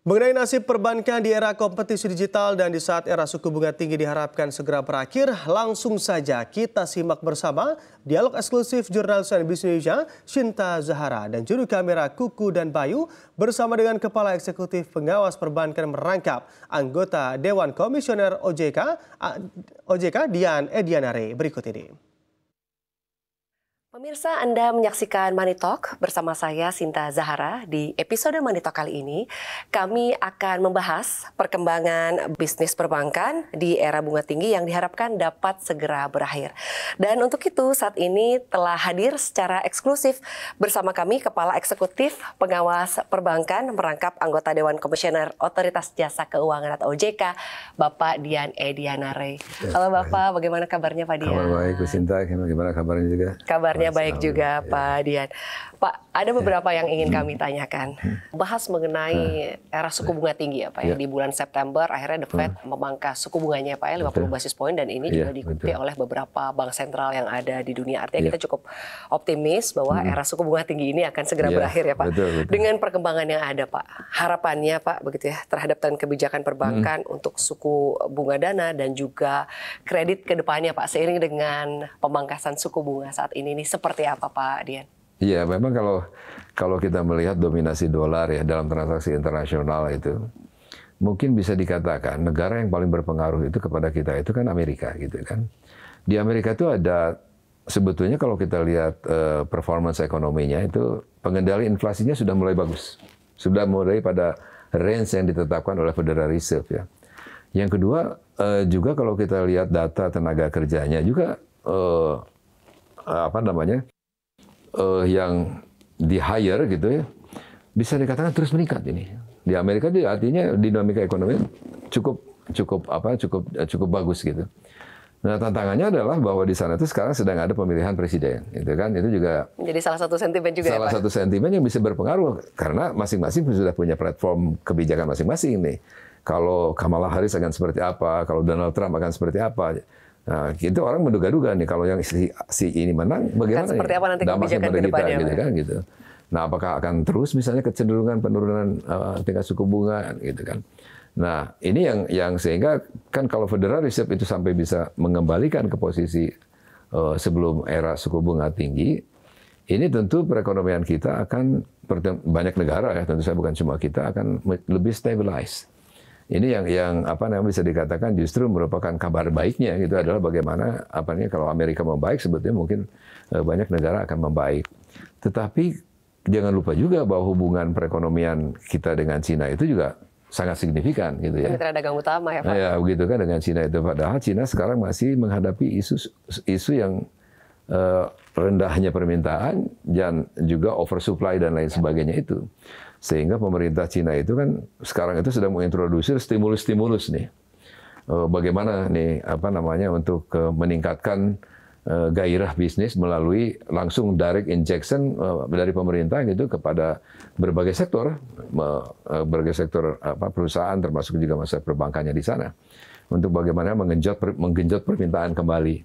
Mengenai nasib perbankan di era kompetisi digital dan di saat era suku bunga tinggi diharapkan segera berakhir, langsung saja kita simak bersama dialog eksklusif jurnalis CNBC Indonesia, Shinta Zahara dan juru kamera Kuku dan Bayu bersama dengan Kepala Eksekutif Pengawas Perbankan Merangkap, anggota Dewan Komisioner OJK Dian Edianare. Berikut ini. Pemirsa, Anda menyaksikan Money Talk bersama saya Shinta Zahara. Di episode Money Talk kali ini, kami akan membahas perkembangan bisnis perbankan di era bunga tinggi yang diharapkan dapat segera berakhir. Dan untuk itu, saat ini telah hadir secara eksklusif bersama kami Kepala Eksekutif Pengawas Perbankan Merangkap, anggota Dewan Komisioner Otoritas Jasa Keuangan atau OJK, Bapak Dian Edianare. Halo Bapak, bagaimana kabarnya Pak Dian? Kabar baik, Bu Shinta. Gimana kabarnya juga? Kabarnya baik juga Pak Dian. Pak, ada beberapa yang ingin kami tanyakan. Bahas mengenai era suku bunga tinggi ya Pak ya. Di bulan September akhirnya The Fed memangkas suku bunganya Pak ya 50 basis poin, dan ini juga diikuti oleh beberapa bank sentral yang ada di dunia. Artinya kita cukup optimis bahwa era suku bunga tinggi ini akan segera berakhir ya Pak. Betul. Dengan perkembangan yang ada Pak, harapannya Pak begitu ya terhadap tren kebijakan perbankan untuk suku bunga dana dan juga kredit ke depannya Pak, seiring dengan pemangkasan suku bunga saat ini seperti apa Pak Dian? Iya, memang kalau kita melihat dominasi dolar ya dalam transaksi internasional itu, mungkin bisa dikatakan negara yang paling berpengaruh itu kepada kita itu kan Amerika gitu kan. Di Amerika itu ada sebetulnya kalau kita lihat performance ekonominya itu pengendali inflasinya sudah mulai bagus. Sudah mulai pada range yang ditetapkan oleh Federal Reserve ya. Yang kedua juga kalau kita lihat data tenaga kerjanya juga yang di hire gitu ya, bisa dikatakan terus meningkat ini. Di Amerika itu artinya dinamika ekonomi cukup bagus gitu. Nah, tantangannya adalah bahwa di sana itu sekarang sedang ada pemilihan presiden, gitu kan. Itu juga menjadi salah satu sentimen juga salah satu sentimen yang bisa berpengaruh karena masing-masing sudah punya platform kebijakan masing-masing nih. Kalau Kamala Harris akan seperti apa, kalau Donald Trump akan seperti apa. Nah, itu orang menduga-duga nih kalau yang si ini menang, bagaimana seperti apa nanti kebijakan ke depannya gitu kan gitu. Nah, apakah akan terus misalnya kecenderungan penurunan tingkat suku bunga gitu kan. Nah, ini yang sehingga kan kalau Federal Reserve itu sampai bisa mengembalikan ke posisi sebelum era suku bunga tinggi, ini tentu perekonomian kita akan banyak negara ya, tentu saja bukan cuma kita, akan lebih stabilize. Ini yang bisa dikatakan justru merupakan kabar baiknya gitu adalah bagaimana kalau Amerika membaik sebetulnya mungkin banyak negara akan membaik. Tetapi jangan lupa juga bahwa hubungan perekonomian kita dengan Cina itu juga sangat signifikan gitu ya. Mitra dagang utama ya Pak. Ya begitu kan dengan Cina itu, padahal Cina sekarang masih menghadapi isu yang rendahnya permintaan dan juga oversupply dan lain sebagainya itu. Sehingga pemerintah Cina itu kan sekarang itu sedang mengintroduksi stimulus-stimulus nih. Bagaimana nih untuk meningkatkan gairah bisnis melalui langsung direct injection dari pemerintah gitu kepada berbagai sektor perusahaan termasuk juga masa perbankannya di sana untuk bagaimana menggenjot permintaan kembali.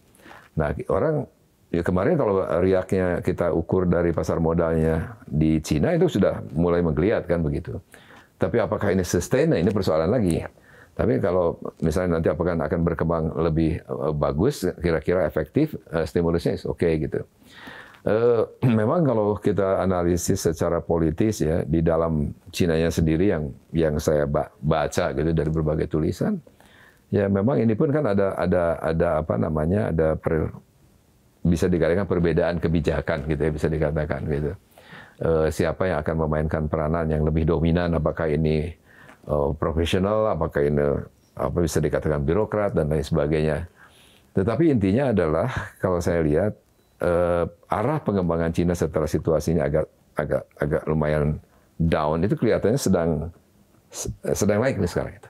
Nah, orang ya kemarin kalau riaknya kita ukur dari pasar modalnya di Cina itu sudah mulai menggeliat kan begitu. Tapi apakah ini sustain? Nah, ini persoalan lagi. Tapi kalau misalnya nanti apakah akan berkembang lebih bagus, kira-kira efektif, stimulusnya oke gitu. Memang kalau kita analisis secara politis ya di dalam Cinanya sendiri yang saya baca gitu dari berbagai tulisan, ya memang ini pun kan ada bisa dikatakan perbedaan kebijakan gitu ya, bisa dikatakan gitu. Siapa yang akan memainkan peranan yang lebih dominan, apakah ini profesional, apakah ini bisa dikatakan birokrat dan lain sebagainya. Tetapi intinya adalah kalau saya lihat arah pengembangan Cina setelah situasinya agak lumayan down itu kelihatannya sedang naik nih sekarang itu.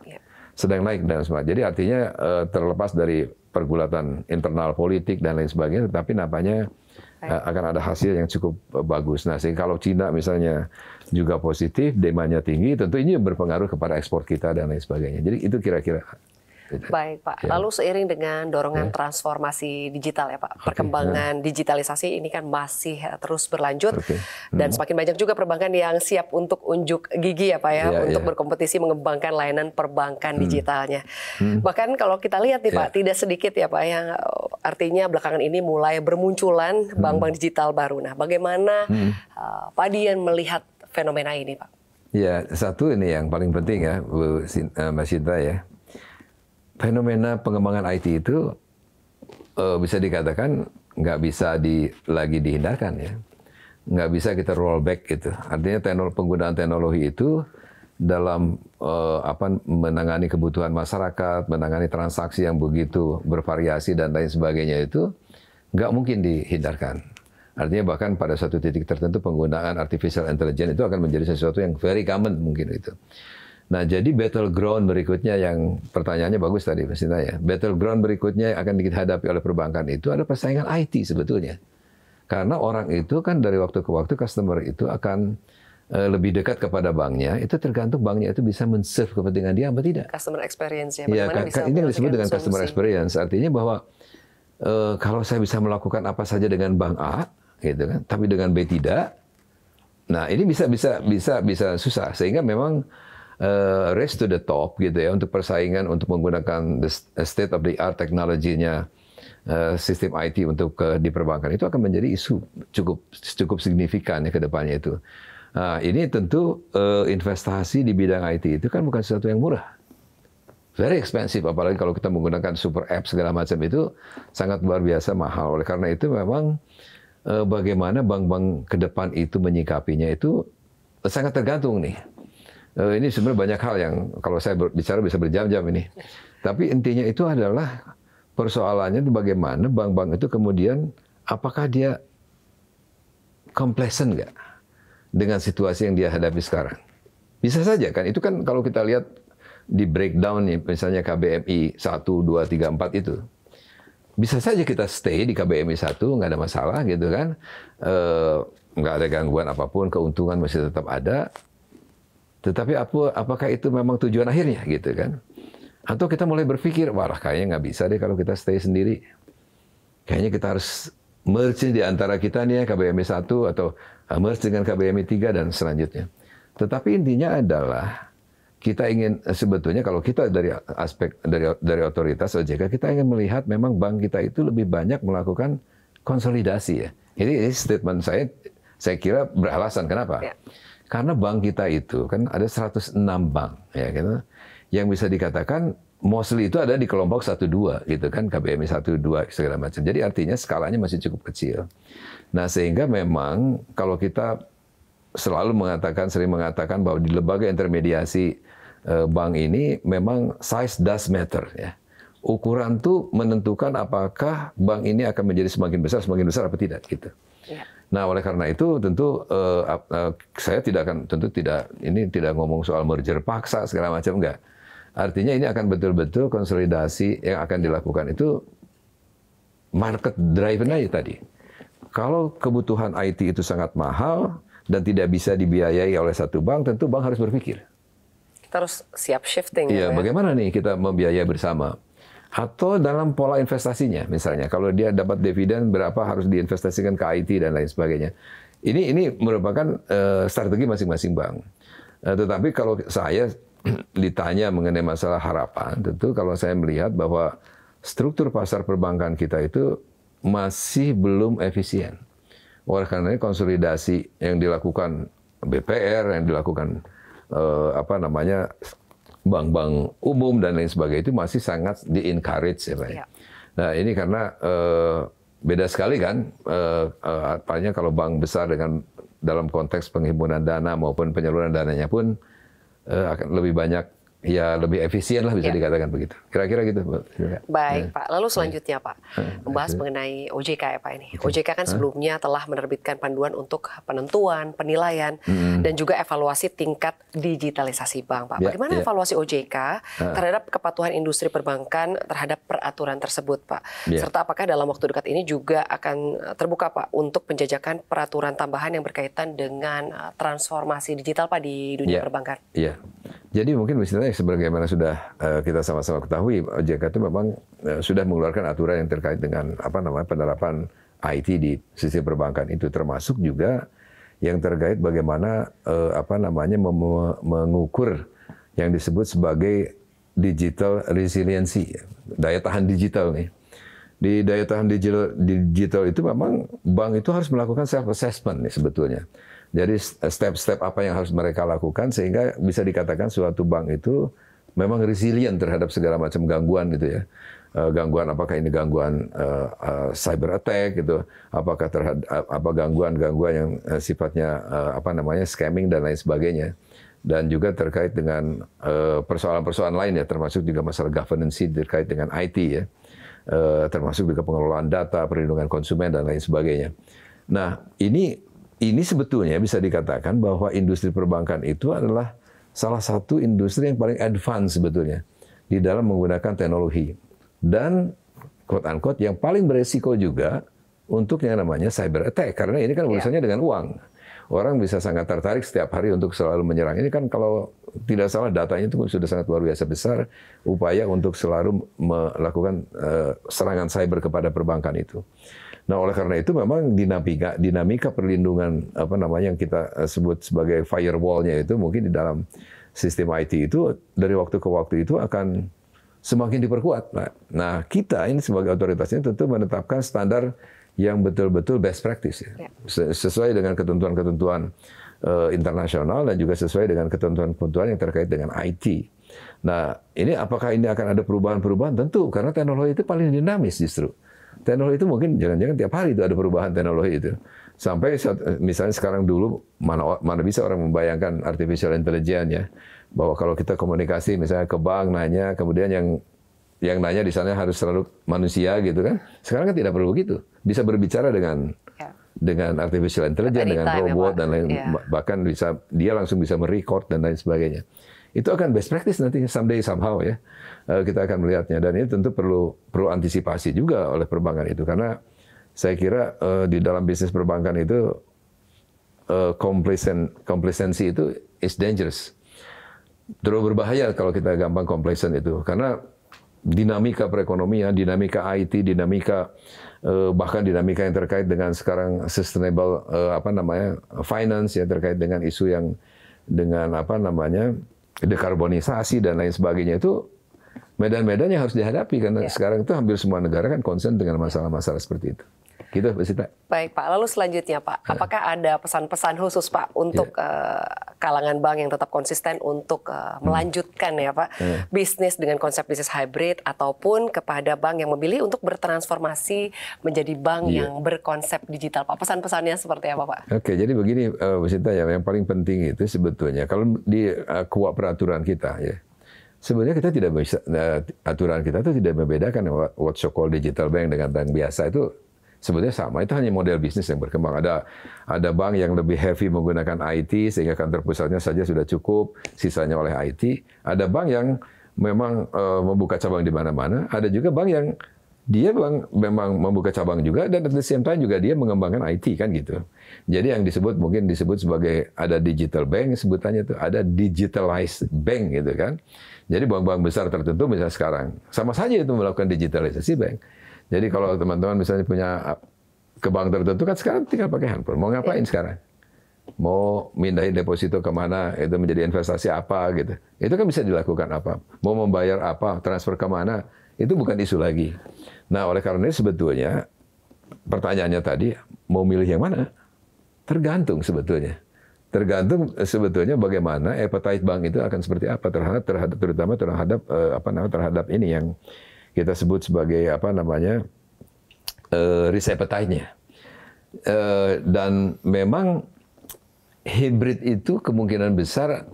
Sedang naik dan semua. Jadi artinya terlepas dari pergulatan internal politik dan lain sebagainya, tetapi nampaknya akan ada hasil yang cukup bagus. Nah, sehingga kalau Cina misalnya juga positif, demandnya tinggi, tentu ini berpengaruh kepada ekspor kita dan lain sebagainya. Jadi itu kira-kira. Baik Pak, lalu seiring dengan dorongan transformasi digital ya Pak, perkembangan digitalisasi ini kan masih terus berlanjut dan semakin banyak juga perbankan yang siap untuk unjuk gigi ya Pak ya, untuk berkompetisi mengembangkan layanan perbankan digitalnya. Bahkan kalau kita lihat nih Pak, tidak sedikit ya Pak yang artinya belakangan ini mulai bermunculan bank-bank digital baru. Nah, bagaimana Pak Dian melihat fenomena ini Pak? Ya, satu ini yang paling penting ya, Mbak Sinta ya. Fenomena pengembangan IT itu bisa dikatakan nggak bisa lagi dihindarkan ya. Nggak bisa kita roll back gitu. Artinya penggunaan teknologi itu dalam menangani kebutuhan masyarakat, menangani transaksi yang begitu bervariasi dan lain sebagainya itu nggak mungkin dihindarkan. Artinya bahkan pada suatu titik tertentu penggunaan artificial intelligence itu akan menjadi sesuatu yang very common mungkin itu. Nah, jadi battleground berikutnya yang pertanyaannya bagus tadi, Mas Sinta ya. Battleground berikutnya yang akan dihadapi oleh perbankan itu ada persaingan IT sebetulnya. Karena orang itu kan dari waktu ke waktu customer itu akan lebih dekat kepada banknya, itu tergantung banknya itu bisa men-serve kepentingan dia apa tidak. Customer experience ya. Iya, ini yang disebut dengan customer experience. Artinya bahwa kalau saya bisa melakukan apa saja dengan bank A, gitu kan, tapi dengan B tidak. Nah, ini bisa susah sehingga memang race to the top gitu ya untuk persaingan untuk menggunakan state of the art teknologinya sistem IT untuk di perbankan itu akan menjadi isu cukup signifikan ya ke depannya itu. Nah, ini tentu investasi di bidang IT itu kan bukan sesuatu yang murah. Very expensive, apalagi kalau kita menggunakan super app segala macam itu sangat luar biasa mahal. Oleh karena itu memang bagaimana bank-bank ke depan itu menyikapinya itu sangat tergantung nih. Ini sebenarnya banyak hal yang kalau saya bicara bisa berjam-jam ini. Tapi intinya itu adalah persoalannya itu bagaimana bank-bank itu kemudian apakah dia complacent nggak dengan situasi yang dia hadapi sekarang. Bisa saja kan, itu kan kalau kita lihat di breakdown nih, misalnya KBMI 1, 2, 3, 4 itu. Bisa saja kita stay di KBMI 1, nggak ada masalah gitu kan. Nggak ada gangguan apapun, keuntungan masih tetap ada. Tetapi apakah itu memang tujuan akhirnya gitu kan? Atau kita mulai berpikir, wah kayaknya nggak bisa deh kalau kita stay sendiri. Kayaknya kita harus merge di antara kita nih ya, KBMI 1 atau merge dengan KBMI 3 dan selanjutnya. Tetapi intinya adalah kita ingin sebetulnya kalau kita dari aspek dari otoritas OJK, kita ingin melihat memang bank kita itu lebih banyak melakukan konsolidasi ya. Ini statement saya kira beralasan. Kenapa? Ya. Karena bank kita itu kan ada 106 bank ya gitu, yang bisa dikatakan mostly itu ada di kelompok 1-2 gitu kan, KBMI 1-2 segala macam. Jadi artinya skalanya masih cukup kecil. Nah, sehingga memang kalau kita sering mengatakan bahwa di lembaga intermediasi bank ini memang size does matter ya. Ukuran tuh menentukan apakah bank ini akan menjadi semakin besar apa tidak gitu. Ya. Nah, oleh karena itu tentu saya tidak ngomong soal merger paksa segala macam, enggak. Artinya ini akan betul-betul konsolidasi yang akan dilakukan itu market driven aja tadi. Kalau kebutuhan IT itu sangat mahal dan tidak bisa dibiayai oleh satu bank, tentu bank harus berpikir. Kita harus siap shifting. Iya, bagaimana nih kita membiayai bersama? Atau dalam pola investasinya, misalnya kalau dia dapat dividen berapa harus diinvestasikan ke IT dan lain sebagainya. Ini merupakan strategi masing-masing bank. Tetapi kalau saya ditanya mengenai masalah harapan, tentu kalau saya melihat bahwa struktur pasar perbankan kita itu masih belum efisien. Oleh karena konsolidasi yang dilakukan BPR, yang dilakukan bank-bank umum dan lain sebagainya itu masih sangat di-encourage ya Pak. Ya. Nah ini karena beda sekali kan, artinya kalau bank besar dalam konteks penghimpunan dana maupun penyaluran dananya pun akan lebih banyak, ya lebih efisien lah bisa dikatakan begitu. Kira-kira gitu. Baik Pak, lalu selanjutnya Pak, membahas mengenai OJK ya Pak ini. OJK kan sebelumnya telah menerbitkan panduan untuk penentuan, penilaian, dan juga evaluasi tingkat digitalisasi bank Pak. Bagaimana evaluasi OJK terhadap kepatuhan industri perbankan terhadap peraturan tersebut Pak? Serta apakah dalam waktu dekat ini juga akan terbuka Pak untuk penjajakan peraturan tambahan yang berkaitan dengan transformasi digital Pak di dunia perbankan? Iya. Jadi mungkin misalnya sebagaimana sudah kita sama-sama ketahui, OJK itu memang sudah mengeluarkan aturan yang terkait dengan penerapan IT di sisi perbankan itu, termasuk juga yang terkait bagaimana mengukur yang disebut sebagai digital resiliency, daya tahan digital nih. Di daya tahan digital itu memang bank itu harus melakukan self assessment nih sebetulnya. Jadi step-step apa yang harus mereka lakukan sehingga bisa dikatakan suatu bank itu memang resilient terhadap segala macam gangguan gitu ya. Gangguan apakah ini gangguan cyber attack gitu, apakah gangguan yang sifatnya scamming dan lain sebagainya. Dan juga terkait dengan persoalan-persoalan lain ya, termasuk juga masalah governance terkait dengan IT ya. Termasuk juga pengelolaan data, perlindungan konsumen dan lain sebagainya. Nah, ini sebetulnya bisa dikatakan bahwa industri perbankan itu adalah salah satu industri yang paling advance sebetulnya di dalam menggunakan teknologi. Dan quote-unquote yang paling beresiko juga untuk yang namanya cyber attack. Karena ini kan urusannya dengan uang. Orang bisa sangat tertarik setiap hari untuk selalu menyerang. Ini kan kalau tidak salah datanya itu sudah sangat luar biasa besar upaya untuk selalu melakukan serangan cyber kepada perbankan itu. Nah, oleh karena itu memang dinamika perlindungan yang kita sebut sebagai firewall-nya itu mungkin di dalam sistem IT itu dari waktu ke waktu itu akan semakin diperkuat. Nah, kita ini sebagai otoritasnya tentu menetapkan standar yang betul-betul best practice ya. Sesuai dengan ketentuan-ketentuan internasional dan juga sesuai dengan ketentuan-ketentuan yang terkait dengan IT. Nah, ini apakah ini akan ada perubahan-perubahan? Tentu, karena teknologi itu paling dinamis justru. Teknologi itu mungkin jangan-jangan tiap hari itu ada perubahan teknologi itu. Sampai misalnya sekarang dulu mana bisa orang membayangkan artificial intelligence ya, bahwa kalau kita komunikasi misalnya ke bank nanya, kemudian yang nanya di sana harus selalu manusia gitu kan. Sekarang kan tidak perlu begitu. Bisa berbicara dengan artificial intelligence, dengan robot dan lain, bahkan dia langsung bisa merecord dan lain sebagainya. Itu akan best practice nanti someday somehow ya. Kita akan melihatnya, dan ini tentu perlu antisipasi juga oleh perbankan itu, karena saya kira di dalam bisnis perbankan itu complacency itu is dangerous. Terlalu berbahaya kalau kita gampang complacent itu, karena dinamika perekonomian, dinamika IT, dinamika bahkan dinamika yang terkait dengan sekarang sustainable finance ya, terkait dengan isu yang dengan dekarbonisasi dan lain sebagainya, itu medan-medan yang harus dihadapi karena sekarang itu hampir semua negara kan concern dengan masalah-masalah seperti itu. Gitu, Mbak Sita. Baik, Pak. Lalu selanjutnya, Pak, apakah ada pesan-pesan khusus, Pak, untuk kalangan bank yang tetap konsisten untuk melanjutkan ya, Pak, bisnis dengan konsep bisnis hybrid, ataupun kepada bank yang memilih untuk bertransformasi menjadi bank yang berkonsep digital, Pak? Pesan-pesannya seperti apa, Pak? Oke, jadi begini, Mbak Sita, ya, yang paling penting itu sebetulnya kalau di kuap peraturan kita ya, sebenarnya kita tidak bisa, aturan kita itu tidak membedakan what so called digital bank dengan bank biasa. Itu sebetulnya sama, itu hanya model bisnis yang berkembang. Ada bank yang lebih heavy menggunakan IT sehingga kantor pusatnya saja sudah cukup, sisanya oleh IT. Ada bank yang memang membuka cabang di mana-mana. Ada juga bank yang dia memang membuka cabang juga dan at the same time juga dia mengembangkan IT kan gitu. Jadi yang mungkin disebut sebagai ada digital bank, sebutannya itu ada digitalized bank gitu kan. Jadi bank-bank besar tertentu misalnya sekarang sama saja itu melakukan digitalisasi bank. Jadi kalau teman-teman misalnya punya ke bank tertentu kan sekarang tinggal pakai handphone. Mau ngapain sekarang? Mau mindahin deposito kemana? Itu menjadi investasi apa gitu? Itu kan bisa dilakukan apa? Mau membayar apa? Transfer kemana? Itu bukan isu lagi. Nah oleh karena itu sebetulnya pertanyaannya tadi mau milih yang mana? Tergantung sebetulnya. Tergantung sebetulnya bagaimana appetite bank itu akan seperti apa terutama terhadap ini yang kita sebut sebagai risk appetite-nya. Dan memang hybrid itu kemungkinan besar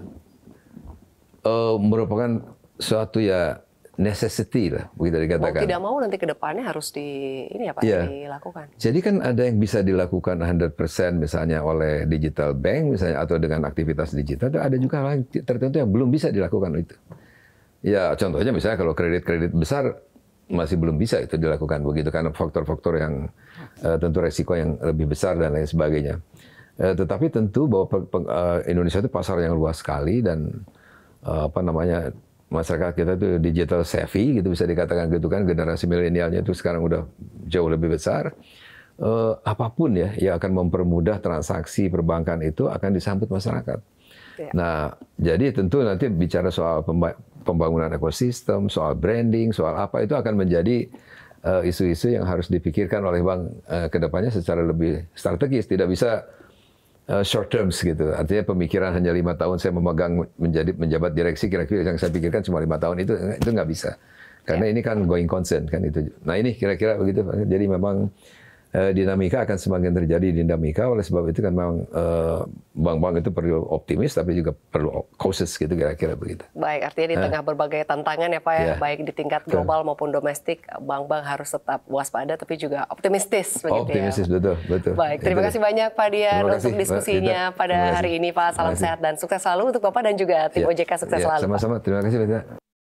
merupakan suatu ya necessity lah, begitu dikatakan. Mau tidak mau nanti ke depannya harus dilakukan. Jadi kan ada yang bisa dilakukan 100% misalnya oleh digital bank misalnya atau dengan aktivitas digital, ada juga hal tertentu yang belum bisa dilakukan itu. Ya contohnya misalnya kalau kredit besar masih belum bisa itu dilakukan begitu karena faktor-faktor yang tentu resiko yang lebih besar dan lain sebagainya. Tetapi tentu bahwa Indonesia itu pasar yang luas sekali dan apa namanya, masyarakat kita itu digital savvy gitu bisa dikatakan gitu kan, generasi milenialnya itu sekarang udah jauh lebih besar. Apapun ya yang akan mempermudah transaksi perbankan itu akan disambut masyarakat. Ya. Nah, jadi tentu nanti bicara soal pembangunan ekosistem, soal branding, soal apa itu akan menjadi isu-isu yang harus dipikirkan oleh bank ke depannya secara lebih strategis. Tidak bisa short terms gitu. Artinya pemikiran hanya 5 tahun saya memegang menjabat direksi, kira-kira yang saya pikirkan cuma 5 tahun itu nggak bisa. Karena ini kan going concern kan itu. Nah ini kira-kira begitu. Jadi memang dinamika akan semakin terjadi dinamika, oleh sebab itu kan memang bank-bank itu perlu optimis tapi juga perlu cautious gitu, kira-kira begitu. Baik, artinya di tengah berbagai tantangan ya Pak ya, baik di tingkat global maupun domestik, bank-bank harus tetap waspada tapi juga optimistis begitu optimistis, ya. betul. Baik, terima kasih banyak Pak Dian untuk diskusinya pada hari ini Pak. Salam sehat dan sukses selalu untuk Bapak dan juga tim OJK, sukses selalu. Sama-sama, terima kasih Pak.